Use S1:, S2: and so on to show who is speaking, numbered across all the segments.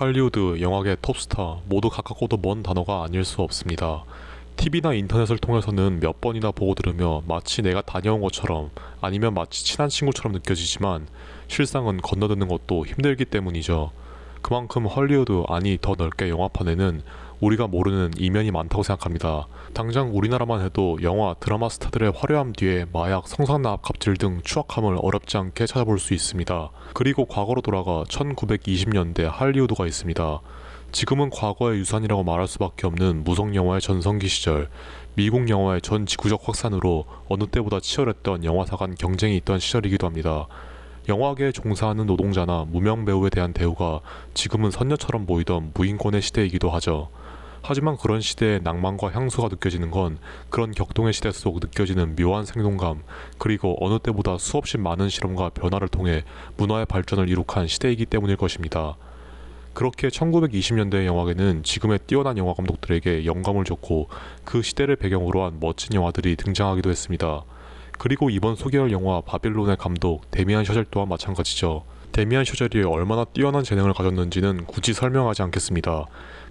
S1: 할리우드, 영화계 톱스타 모두 가깝고도 먼 단어가 아닐 수 없습니다. TV나 인터넷을 통해서는 몇 번이나 보고 들으며 마치 내가 다녀온 것처럼 아니면 마치 친한 친구처럼 느껴지지만 실상은 건너드는 것도 힘들기 때문이죠. 그만큼 헐리우드, 아니 더 넓게 영화판에는 우리가 모르는 이면이 많다고 생각합니다. 당장 우리나라만 해도 영화, 드라마 스타들의 화려함 뒤에 마약, 성상납, 갑질 등 추악함을 어렵지 않게 찾아볼 수 있습니다. 그리고 과거로 돌아가 1920년대 할리우드가 있습니다. 지금은 과거의 유산이라고 말할 수밖에 없는 무성영화의 전성기 시절, 미국 영화의 전 지구적 확산으로 어느 때보다 치열했던 영화사 간 경쟁이 있던 시절이기도 합니다. 영화계에 종사하는 노동자나 무명 배우에 대한 대우가 지금은 선녀처럼 보이던 무인권의 시대이기도 하죠. 하지만 그런 시대의 낭만과 향수가 느껴지는 건 그런 격동의 시대 속 느껴지는 묘한 생동감, 그리고 어느 때보다 수없이 많은 실험과 변화를 통해 문화의 발전을 이룩한 시대이기 때문일 것입니다. 그렇게 1920년대의 영화계는 지금의 뛰어난 영화 감독들에게 영감을 줬고 그 시대를 배경으로 한 멋진 영화들이 등장하기도 했습니다. 그리고 이번 소개할 영화 바빌론의 감독 데미안 셔젤 또한 마찬가지죠. 데미안 셔젤이 얼마나 뛰어난 재능을 가졌는지는 굳이 설명하지 않겠습니다.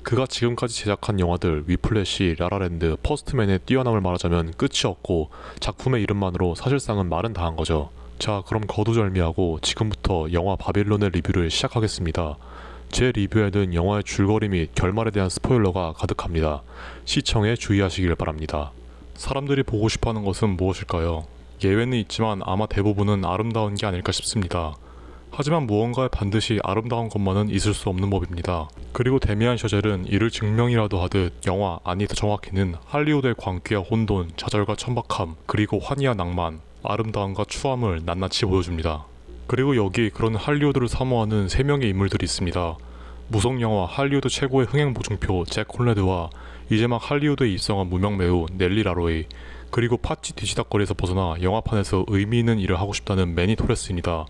S1: 그가 지금까지 제작한 영화들 위플래시, 라라랜드, 퍼스트맨의 뛰어남을 말하자면 끝이 없고 작품의 이름만으로 사실상은 말은 다 한 거죠. 자, 그럼 거두절미하고 지금부터 영화 바빌론의 리뷰를 시작하겠습니다. 제 리뷰에는 영화의 줄거리 및 결말에 대한 스포일러가 가득합니다. 시청에 주의하시길 바랍니다. 사람들이 보고 싶어하는 것은 무엇일까요? 예외는 있지만 아마 대부분은 아름다운 게 아닐까 싶습니다. 하지만 무언가에 반드시 아름다운 것만은 있을 수 없는 법입니다. 그리고 데미안 셔젤은 이를 증명이라도 하듯 영화, 아니 더 정확히는 할리우드의 광기와 혼돈, 좌절과 천박함, 그리고 환희와 낭만, 아름다움과 추함을 낱낱이 보여줍니다. 그리고 여기 그런 할리우드를 사모하는 3명의 인물들이 있습니다. 무성영화 할리우드 최고의 흥행 보증표 잭 콜레드와 이제 막 할리우드에 입성한 무명 배우 넬리 라로이, 그리고 파치 뒤치다거리에서 벗어나 영화판에서 의미 있는 일을 하고 싶다는 매니 토레스입니다.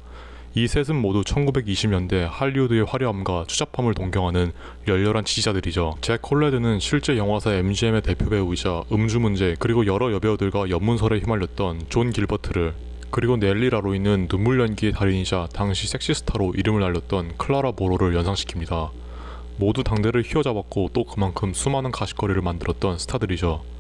S1: 이 셋은 모두 1920년대 할리우드의 화려함과 추잡함을 동경하는 열렬한 지지자들이죠. 잭 콜레드는 실제 영화사 MGM의 대표 배우이자 음주 문제 그리고 여러 여배우들과 연문설에 휘말렸던 존 길버트를, 그리고 넬리 라로이는 눈물 연기의 달인이자 당시 섹시스타로 이름을 날렸던 클라라 보로를 연상시킵니다. 모두 당대를 휘어잡았고 또 그만큼 수많은 가십거리를 만들었던 스타들이죠.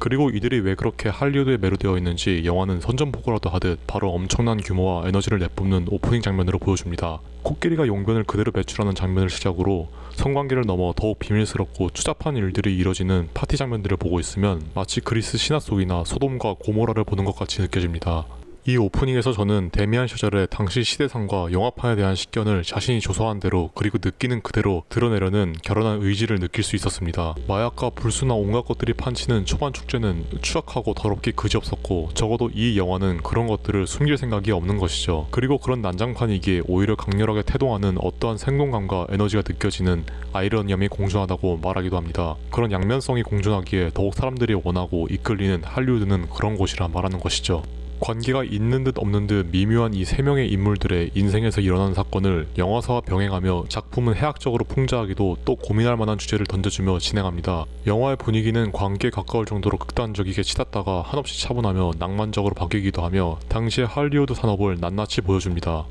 S1: 그리고 이들이 왜 그렇게 할리우드에 매료되어 있는지 영화는 선전포고라도 하듯 바로 엄청난 규모와 에너지를 내뿜는 오프닝 장면으로 보여줍니다. 코끼리가 용변을 그대로 배출하는 장면을 시작으로 성관계를 넘어 더욱 비밀스럽고 추잡한 일들이 이뤄지는 파티 장면들을 보고 있으면 마치 그리스 신화 속이나 소돔과 고모라를 보는 것 같이 느껴집니다. 이 오프닝에서 저는 데미안 셔젤의 당시 시대상과 영화판에 대한 식견을 자신이 조사한 대로 그리고 느끼는 그대로 드러내려는 결연한 의지를 느낄 수 있었습니다. 마약과 불수나 온갖 것들이 판치는 초반 축제는 추악하고 더럽기 그지없었고 적어도 이 영화는 그런 것들을 숨길 생각이 없는 것이죠. 그리고 그런 난장판이기에 오히려 강렬하게 태동하는 어떠한 생동감과 에너지가 느껴지는 아이러니함이 공존하다고 말하기도 합니다. 그런 양면성이 공존하기에 더욱 사람들이 원하고 이끌리는 할리우드는 그런 곳이라 말하는 것이죠. 관계가 있는 듯 없는 듯 미묘한 이 3명의 인물들의 인생에서 일어나는 사건을 영화사와 병행하며 작품은 해학적으로 풍자하기도 또 고민할 만한 주제를 던져주며 진행합니다. 영화의 분위기는 광기에 가까울 정도로 극단적이게 치닫다가 한없이 차분하며 낭만적으로 바뀌기도 하며 당시의 할리우드 산업을 낱낱이 보여줍니다.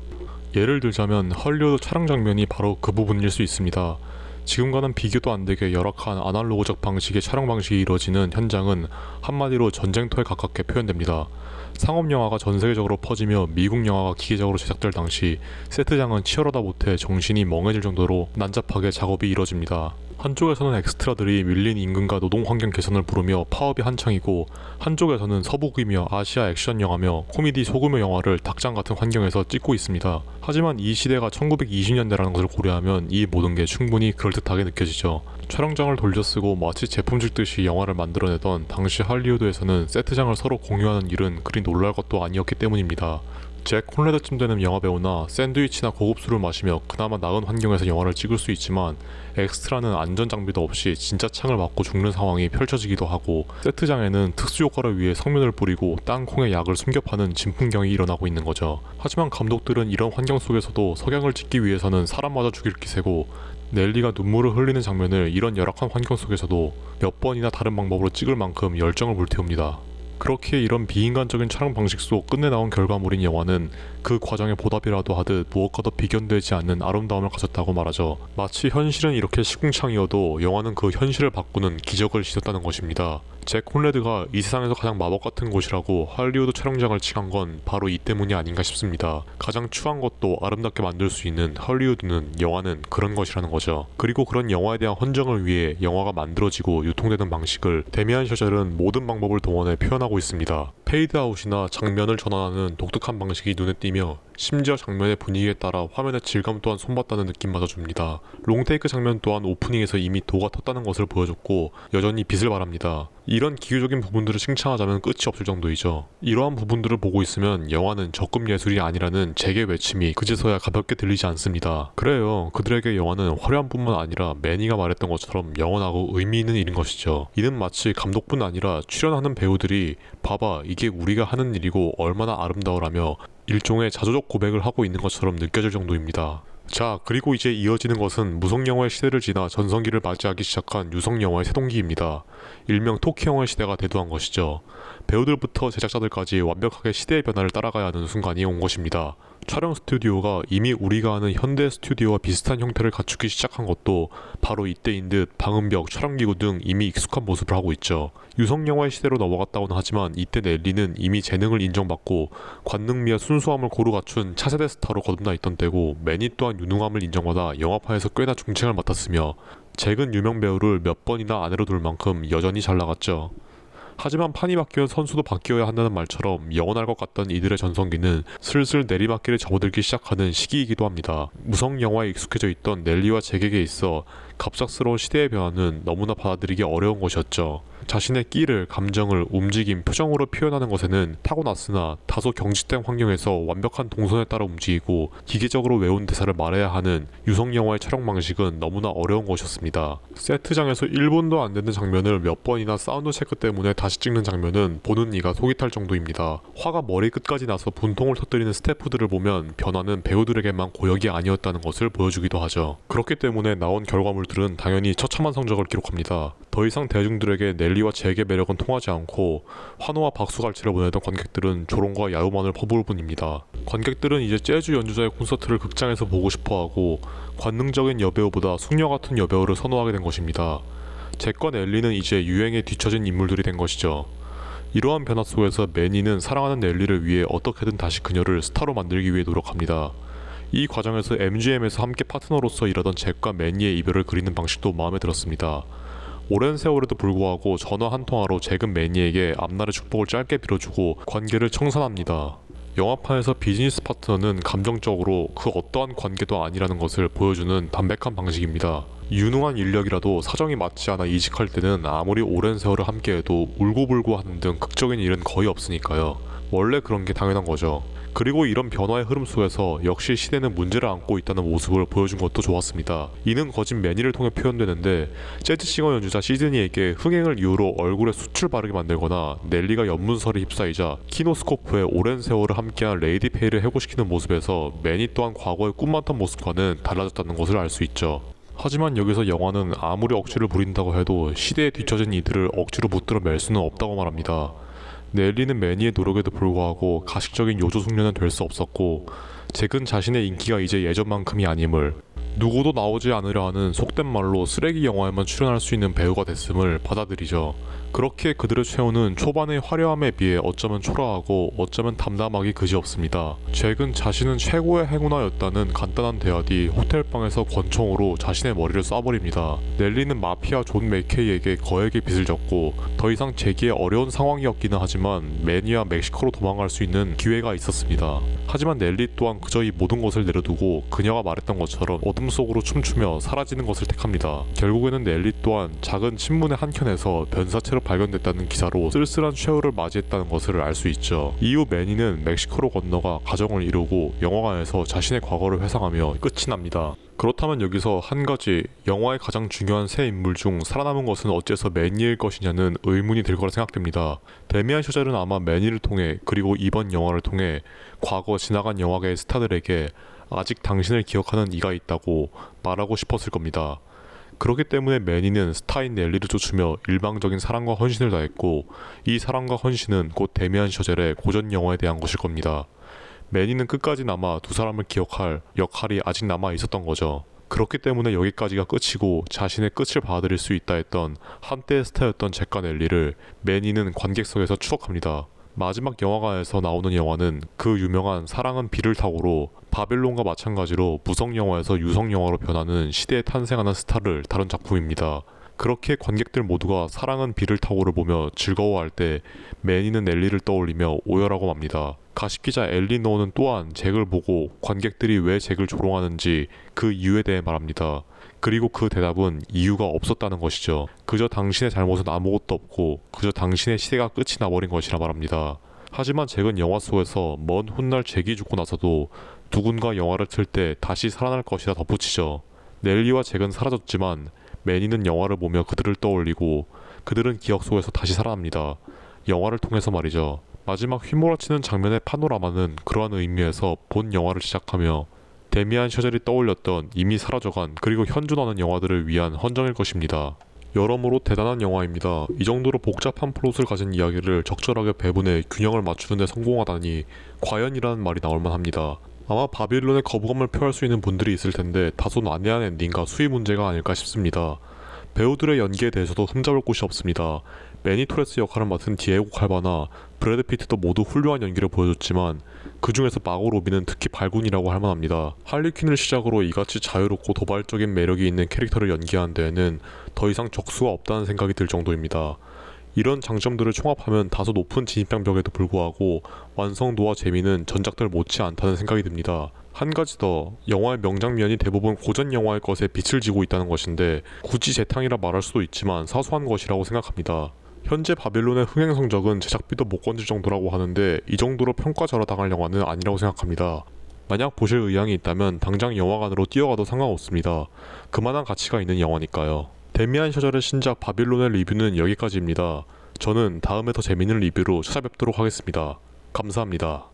S1: 예를 들자면 할리우드 촬영 장면이 바로 그 부분일 수 있습니다. 지금과는 비교도 안되게 열악한 아날로그적 방식의 촬영 방식이 이루어지는 현장은 한마디로 전쟁터에 가깝게 표현됩니다. 상업영화가 전세계적으로 퍼지며 미국 영화가 기계적으로 제작될 당시 세트장은 치열하다 못해 정신이 멍해질 정도로 난잡하게 작업이 이뤄집니다. 한쪽에서는 엑스트라들이 밀린 임금과 노동 환경 개선을 부르며 파업이 한창이고 한쪽에서는 서부극이며 아시아 액션 영화며 코미디 소규모 영화를 닭장 같은 환경에서 찍고 있습니다. 하지만 이 시대가 1920년대라는 것을 고려하면 이 모든 게 충분히 그럴듯하게 느껴지죠. 촬영장을 돌려쓰고 마치 제품 찍듯이 영화를 만들어내던 당시 할리우드에서는 세트장을 서로 공유하는 일은 그리 놀랄 것도 아니었기 때문입니다. 잭 콜레드쯤 되는 영화배우나 샌드위치나 고급술을 마시며 그나마 나은 환경에서 영화를 찍을 수 있지만 엑스트라는 안전장비도 없이 진짜 창을 맞고 죽는 상황이 펼쳐지기도 하고 세트장에는 특수효과를 위해 성면을 뿌리고 땅콩에 약을 숨겨 파는 진풍경이 일어나고 있는 거죠. 하지만 감독들은 이런 환경 속에서도 석양을 찍기 위해서는 사람마저 죽일 기세고 넬리가 눈물을 흘리는 장면을 이런 열악한 환경 속에서도 몇 번이나 다른 방법으로 찍을 만큼 열정을 불태웁니다. 그렇게 이런 비인간적인 촬영 방식 속 끝내 나온 결과물인 영화는 그 과정의 보답이라도 하듯 무엇과도 비견되지 않는 아름다움을 가졌다고 말하죠. 마치 현실은 이렇게 시궁창이어도 영화는 그 현실을 바꾸는 기적을 지녔다는 것입니다. 잭 콘레드가 이 세상에서 가장 마법 같은 곳이라고 할리우드 촬영장을 칭한 건 바로 이 때문이 아닌가 싶습니다. 가장 추한 것도 아름답게 만들 수 있는 할리우드는, 영화는 그런 것이라는 거죠. 그리고 그런 영화에 대한 헌정을 위해 영화가 만들어지고 유통되는 방식을 데미안 셔젤은 모든 방법을 동원해 표현하고 있습니다. 페이드아웃이나 장면을 전환하는 독특한 방식이 눈에 띄며 심지어 장면의 분위기에 따라 화면의 질감 또한 손봤다는 느낌마저 줍니다. 롱테이크 장면 또한 오프닝에서 이미 도가 텄다는 것을 보여줬고 여전히 빛을 발합니다. 이런 기교적인 부분들을 칭찬하자면 끝이 없을 정도이죠. 이러한 부분들을 보고 있으면 영화는 적금 예술이 아니라는 잭의 외침이 그제서야 가볍게 들리지 않습니다. 그래요, 그들에게 영화는 화려한 뿐만 아니라 매니가 말했던 것처럼 영원하고 의미 있는 일인 것이죠. 이는 마치 감독뿐 아니라 출연하는 배우들이 봐봐, 이게 우리가 하는 일이고 얼마나 아름다우라며 일종의 자조적 고백을 하고 있는 것처럼 느껴질 정도입니다. 자, 그리고 이제 이어지는 것은 무성영화의 시대를 지나 전성기를 맞이하기 시작한 유성영화의 새동기입니다. 일명 토키영화의 시대가 대두한 것이죠. 배우들부터 제작자들까지 완벽하게 시대의 변화를 따라가야 하는 순간이 온 것입니다. 촬영 스튜디오가 이미 우리가 아는 현대 스튜디오와 비슷한 형태를 갖추기 시작한 것도 바로 이때인 듯 방음벽, 촬영기구 등 이미 익숙한 모습을 하고 있죠. 유성영화의 시대로 넘어갔다고는 하지만 이때 넬리는 이미 재능을 인정받고 관능미와 순수함을 고루 갖춘 차세대 스타로 거듭나 있던 때고, 매니 또한 유능함을 인정받아 영화파에서 꽤나 중층을 맡았으며 잭은 유명 배우를 몇 번이나 아내로 둘 만큼 여전히 잘 나갔죠. 하지만 판이 바뀌면 선수도 바뀌어야 한다는 말처럼 영원할 것 같던 이들의 전성기는 슬슬 내리막길에 접어들기 시작하는 시기이기도 합니다. 무성 영화에 익숙해져 있던 넬리와 잭에게 있어 갑작스러운 시대의 변화는 너무나 받아들이기 어려운 것이었죠. 자신의 끼를, 감정을, 움직임, 표정으로 표현하는 것에는 타고났으나 다소 경직된 환경에서 완벽한 동선에 따라 움직이고 기계적으로 외운 대사를 말해야 하는 유성 영화의 촬영 방식은 너무나 어려운 것이었습니다. 세트장에서 1분도 안 되는 장면을 몇 번이나 사운드 체크 때문에 다시 찍는 장면은 보는 이가 속이 탈 정도입니다. 화가 머리끝까지 나서 분통을 터뜨리는 스태프들을 보면 변화는 배우들에게만 고역이 아니었다는 것을 보여주기도 하죠. 그렇기 때문에 나온 결과물들은 당연히 처참한 성적을 기록합니다. 더 이상 대중들에게 넬리와 잭의 매력은 통하지 않고 환호와 박수갈채를 보내던 관객들은 조롱과 야유만을 퍼부을 뿐입니다. 관객들은 이제 재즈 연주자의 콘서트를 극장에서 보고 싶어하고 관능적인 여배우보다 숙녀 같은 여배우를 선호하게 된 것입니다. 잭과 넬리는 이제 유행에 뒤처진 인물들이 된 것이죠. 이러한 변화 속에서 매니는 사랑하는 넬리를 위해 어떻게든 다시 그녀를 스타로 만들기 위해 노력합니다. 이 과정에서 MGM에서 함께 파트너로서 일하던 잭과 매니의 이별을 그리는 방식도 마음에 들었습니다. 오랜 세월에도 불구하고 전화 한 통화로 잭은 매니에게 앞날의 축복을 짧게 빌어주고 관계를 청산합니다. 영화판에서 비즈니스 파트너는 감정적으로 그 어떠한 관계도 아니라는 것을 보여주는 담백한 방식입니다. 유능한 인력이라도 사정이 맞지 않아 이직할 때는 아무리 오랜 세월을 함께해도 울고불고 하는 등 극적인 일은 거의 없으니까요. 원래 그런 게 당연한 거죠. 그리고 이런 변화의 흐름 속에서 역시 시대는 문제를 안고 있다는 모습을 보여준 것도 좋았습니다. 이는 거진 매니를 통해 표현되는데, 재즈싱어 연주자 시드니에게 흥행을 이유로 얼굴에 숯을 바르게 만들거나 넬리가 연문설에 휩싸이자 키노스코프에 오랜 세월을 함께한 레이디 페이를 해고시키는 모습에서 매니 또한 과거의 꿈 많던 모습과는 달라졌다는 것을 알 수 있죠. 하지만 여기서 영화는 아무리 억지를 부린다고 해도 시대에 뒤처진 이들을 억지로 붙들어 맬 수는 없다고 말합니다. 넬리는 매니의 노력에도 불구하고 가식적인 요조 숙녀는 될 수 없었고, 잭은 자신의 인기가 이제 예전만큼이 아님을, 누구도 나오지 않으려 하는 속된 말로 쓰레기 영화에만 출연할 수 있는 배우가 됐음을 받아들이죠. 그렇게 그들의 최후는 초반의 화려함에 비해 어쩌면 초라하고 어쩌면 담담하기 그지없습니다. 잭은 자신은 최고의 행운아였다는 간단한 대화 뒤 호텔방에서 권총으로 자신의 머리를 쏴버립니다. 넬리는 마피아 존 맥케이에게 거액의 빚을 졌고 더 이상 재기에 어려운 상황이었기는 하지만 매니와 멕시코로 도망갈 수 있는 기회가 있었습니다. 하지만 넬리 또한 그저 이 모든 것을 내려두고 그녀가 말했던 것처럼 어둠 속으로 춤추며 사라지는 것을 택합니다. 결국에는 넬리 또한 작은 신문의 한켠에서 변사체로 발견됐다는 기사로 쓸쓸한 최후를 맞이했다는 것을 알 수 있죠. 이후 매니는 멕시코로 건너가 가정을 이루고 영화관에서 자신의 과거를 회상하며 끝이 납니다. 그렇다면 여기서 한 가지, 영화의 가장 중요한 세 인물 중 살아남은 것은 어째서 매니일 것이냐는 의문이 들 거라 생각됩니다. 데미안 셔젤은 아마 매니를 통해, 그리고 이번 영화를 통해 과거 지나간 영화계의 스타들에게 아직 당신을 기억하는 이가 있다고 말하고 싶었을 겁니다. 그렇기 때문에 매니는 스타인 넬리를 쫓으며 일방적인 사랑과 헌신을 다했고, 이 사랑과 헌신은 곧 데미안 셔젤의 고전 영화에 대한 것일 겁니다. 매니는 끝까지 남아 두 사람을 기억할 역할이 아직 남아 있었던 거죠. 그렇기 때문에 여기까지가 끝이고 자신의 끝을 받아들일 수 있다 했던 한때의 스타였던 잭과 넬리를 매니는 관객석에서 추억합니다. 마지막 영화관에서 나오는 영화는 그 유명한 사랑은 비를 타고로 바빌론과 마찬가지로 무성 영화에서 유성 영화로 변하는 시대에 탄생하는 스타를 다룬 작품입니다. 그렇게 관객들 모두가 사랑은 비를 타고를 보며 즐거워할 때 매니는 넬리를 떠올리며 오열하고 맙니다. 가십기자 엘리노어는 또한 잭을 보고 관객들이 왜 잭을 조롱하는지 그 이유에 대해 말합니다. 그리고 그 대답은 이유가 없었다는 것이죠. 그저 당신의 잘못은 아무것도 없고 그저 당신의 시대가 끝이 나버린 것이라 말합니다. 하지만 잭은 영화 속에서 먼 훗날 잭이 죽고 나서도 누군가 영화를 틀 때 다시 살아날 것이라 덧붙이죠. 넬리와 잭은 사라졌지만 매니는 영화를 보며 그들을 떠올리고 그들은 기억 속에서 다시 살아납니다. 영화를 통해서 말이죠. 마지막 휘몰아치는 장면의 파노라마는 그러한 의미에서 본 영화를 시작하며 데미안 셔젤이 떠올렸던 이미 사라져간 그리고 현존하는 영화들을 위한 헌정일 것입니다. 여러모로 대단한 영화입니다. 이 정도로 복잡한 플롯을 가진 이야기를 적절하게 배분해 균형을 맞추는 데 성공하다니 과연이라는 말이 나올만 합니다. 아마 바빌론에 거부감을 표할 수 있는 분들이 있을 텐데 다소 난해한 엔딩과 수위 문제가 아닐까 싶습니다. 배우들의 연기에 대해서도 흠잡을 곳이 없습니다. 매니 토레스 역할을 맡은 디에고 칼바나 브래드 피트도 모두 훌륭한 연기를 보여줬지만 그 중에서 마고 로비는 특히 발군이라고 할 만합니다. 할리퀸을 시작으로 이같이 자유롭고 도발적인 매력이 있는 캐릭터를 연기한 데에는 더 이상 적수가 없다는 생각이 들 정도입니다. 이런 장점들을 총합하면 다소 높은 진입장벽에도 불구하고 완성도와 재미는 전작들 못지 않다는 생각이 듭니다. 한 가지 더, 영화의 명장면이 대부분 고전 영화의 것에 빛을 지고 있다는 것인데 굳이 재탕이라 말할 수도 있지만 사소한 것이라고 생각합니다. 현재 바빌론의 흥행 성적은 제작비도 못 건질 정도라고 하는데 이 정도로 평가절하 당할 영화는 아니라고 생각합니다. 만약 보실 의향이 있다면 당장 영화관으로 뛰어가도 상관없습니다. 그만한 가치가 있는 영화니까요. 데미안 셔젤의 신작 바빌론의 리뷰는 여기까지입니다. 저는 다음에 더 재밌는 리뷰로 찾아뵙도록 하겠습니다. 감사합니다.